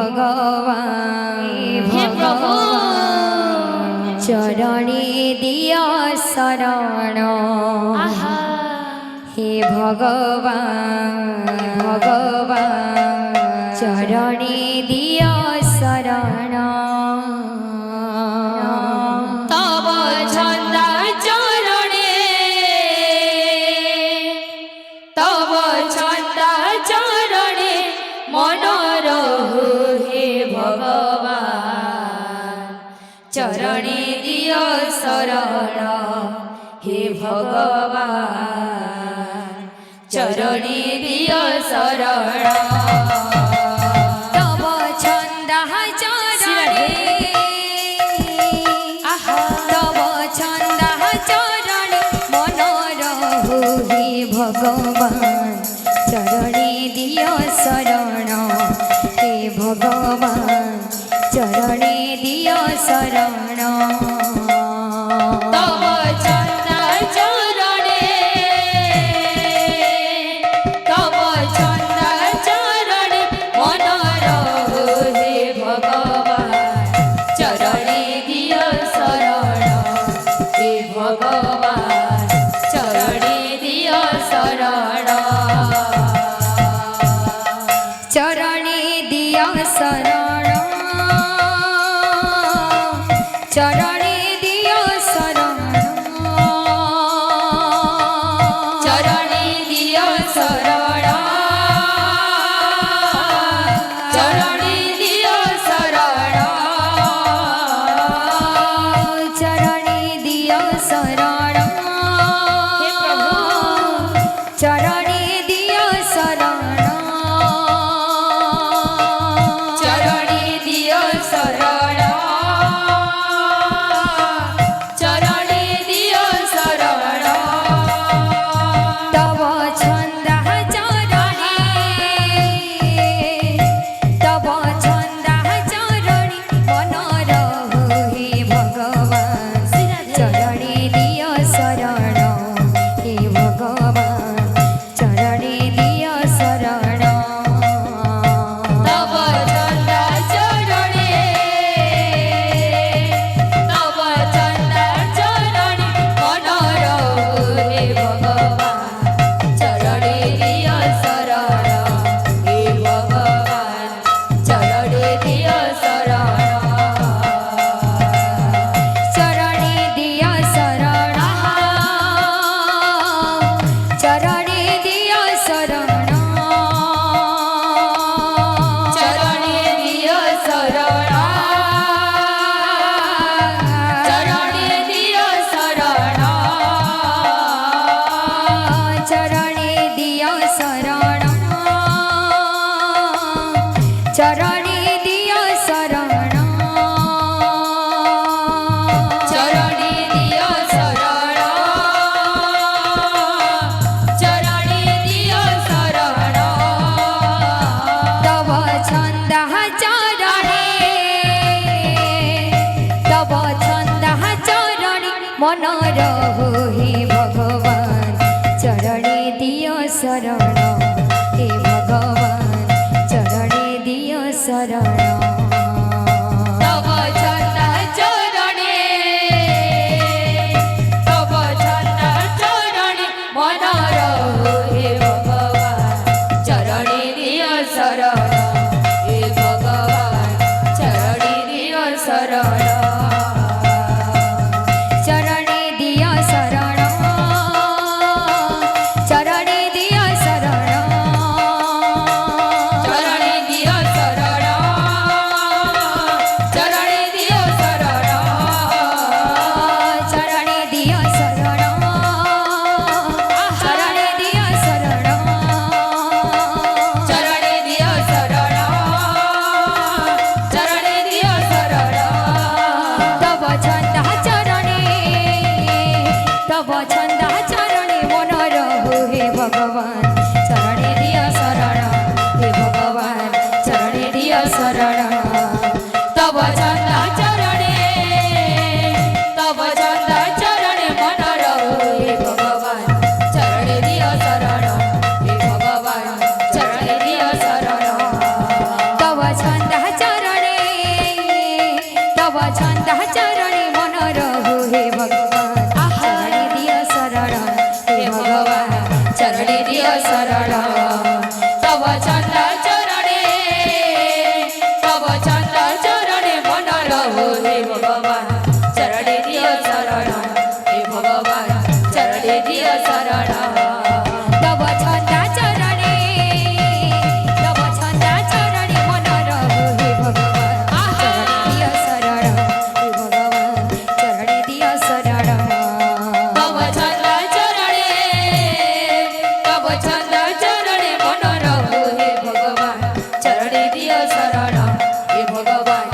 ভগবান হে প্রভু চরণে দিয় শরণ আহা হে ভগবান ভগবান চরণে দিয় শরণ তব ছন্দা চরণে তব ছন্দা চরণে মনোরহু হে ভগবান চরণে দিয় শরণ হে ভগবান চরণে দিয় শরণ তব ছন্দা চরণে তব ছন্দা চরণে মনোরহু হে ভগবান চরণে দিয় শরণ হে ভগবান চরণে দিয় শরণ তব ছন্দা চরণে তব ছন্দা চরণে মনোরহু হে ভগবান চরণে দিয় শরণ হে ভগবান চরণে দিয় শরণ চরণে দিয় শরণ চরণে দিয় শরণ চরণে দিয় শরণ চরণে দিয় শরণ চরণে দিয় শরণ হে প্রভু চরণে দিয় শরণ চরণে দিয় শরণ চরণে দিয় শরণ তব ছন্দা চরণে তব ছন্দা চরণে মনোরহু হে ভগবান চরণে দিয় শরণ হে ভগবান চরণে দিয় শরণ তব চন্দা চরণে তব চন্দা চরণে মনোরহু হে ভগবান চরণে দিয় শরণ হে ভগবান চরণে দিয় শরণ চরণে দিয় শরণ চরণে দিয় শরণ চরণে দিয় শরণ চরণে দিয় শরণ চরণে দিয় শরণ চরণে দিয় শরণ চরণে দিয় শরণ চরণে দিয় শরণ তব ছন্দা চরণে তব ছন্দা চরণে মনোরহু হে ভগবান চরণে দিয় শরণ হে ভগবান চরণে দিয় শরণ তব ছন্দা চরণে তব ছন্দা চরণে মনোরহু হে ভগবান চরণে দিয় শরণ হে ভগবান চরণে দিয় শরণ চরণে দিয় শরণ চরণে দিয় শরণ চরণে দিয় শরণ চরণে দিয় শরণ চরণে দিয় শরণ চরণে দিয় শরণ চরণে দিয় শরণ চরণে দিয় শরণ তব ছন্দা চরণে তব ছন্দা চরণে মনোরহু হে ভগবান চরণে দিয় শরণ হে ভগবান চরণে দিয় শরণ তব ছন্দা চরণে তব ছন্দা চরণে মনোরহু হে ভগবান চরণে দিয় শরণ হে ভগবান চরণে দিয় শরণ তব ছন্দা હે ભગવાન ચરણે દિય શરણ હે ભગવાન ચરણે દિય શરણ તવ ચંદ ચરણે તવ ચંદ ચરણે મન રહો હે ભગવાન ચરણે દિય શરણ હે ભગવાન ચરણે દિય શરણ તવ છંદા ચરણે મન રહો હે ભગવાન ચરણે દિય શરણ હે ભગવાન ચરણે દિય શરણ તવ ચંદ ચરણે તવ ચંદ ચરણે મન રહો હે ભગવાન ચરણે દિય શરણ હે ભગવાન